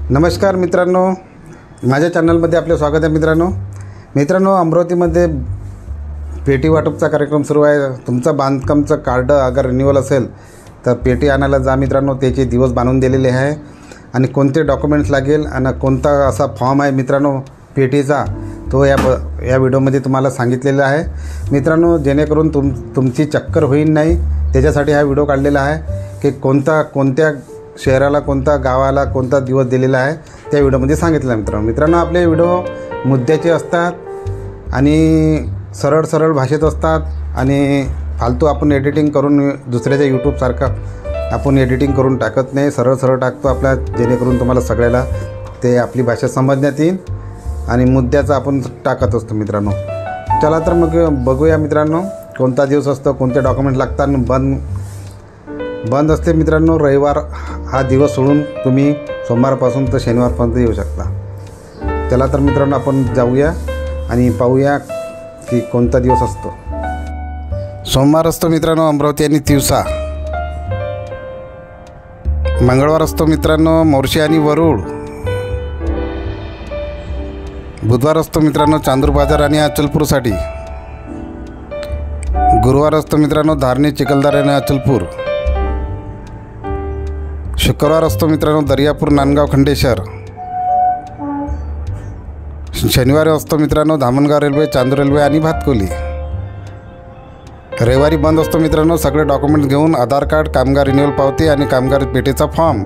नमस्कार मित्रांनो, माझ्या चॅनलमध्ये आपले स्वागत आहे। मित्रांनो अमरावतीमध्ये पेटी वाटपचा कार्यक्रम सुरू आहे। तुमचं बांधकामचं कार्ड अगर रिन्यूअल असेल तर पेटी आणायला जा मित्रांनो। त्याचे दिवस बांधून दिलेले आहे आणि कोणते डॉक्युमेंट्स लागेल आणि कोणता असा फॉर्म आहे मित्रांनो पेटीचा, तो या व्हिडिओमध्ये तुम्हाला सांगितलेला आहे मित्रांनो, जेणेकरून तुमची चक्कर होईल नाही। त्याच्यासाठी हा व्हिडिओ काढलेला आहे की कोणत्या शहराला, कोणत्या गावाला कोणता दिवस दिलेला आहे त्या व्हिडिओमध्ये सांगितलं आहे मित्रांनो। आपले व्हिडिओ मुद्द्याचे असतात आणि सरळ भाषेत असतात आणि फालतू आपण एडिटिंग करून दुसऱ्याच्या यूट्यूबसारखा आपण एडिटिंग करून टाकत नाही, सरळ टाकतो आपल्या, जेणेकरून तुम्हाला सगळ्याला ते आपली भाषा समजण्यात येईल आणि मुद्द्याचं आपण टाकत असतो मित्रांनो। चला तर मग बघूया मित्रांनो कोणता दिवस असतो, कोणते डॉक्युमेंट लागतात आणि बंद असते मित्रांनो। रविवार हा दिवस सोडून तुम्ही सोमवारपासून तर शनिवारपर्यंत येऊ शकता। चला तर मित्रांनो आपण जाऊया आणि पाहूया की कोणता दिवस असतो। सोमवार असतो मित्रांनो अमरावती आणि तिवसा। मंगळवार असतो मित्रांनो मोर्शी आणि वरुड। बुधवार असतो मित्रांनो चांदूर बाजार आणि अचलपूरसाठी। गुरुवार असतो मित्रांनो धारणी, चिखलदरा आणि अचलपूर। शुक्रवार असतो मित्रांनो दर्यापूर, नांदगाव, खंडेश्वर। शनिवारी असतो मित्रांनो धामणगाव रेल्वे, चांदूर रेल्वे आणि भातकुली। रविवारी बंद असतो मित्रांनो सगळे डॉक्युमेंट घेऊन, आधार कार्ड, कामगार रिन्यूअल पावती आणि कामगार पेटीचा फॉर्म,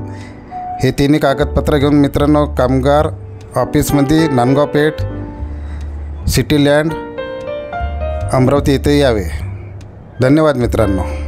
हे तिन्ही कागदपत्र घेऊन मित्रांनो कामगार ऑफिसमध्ये नांदगाव पेठ, सिटी लँड, अमरावती येथे यावे। धन्यवाद मित्रांनो।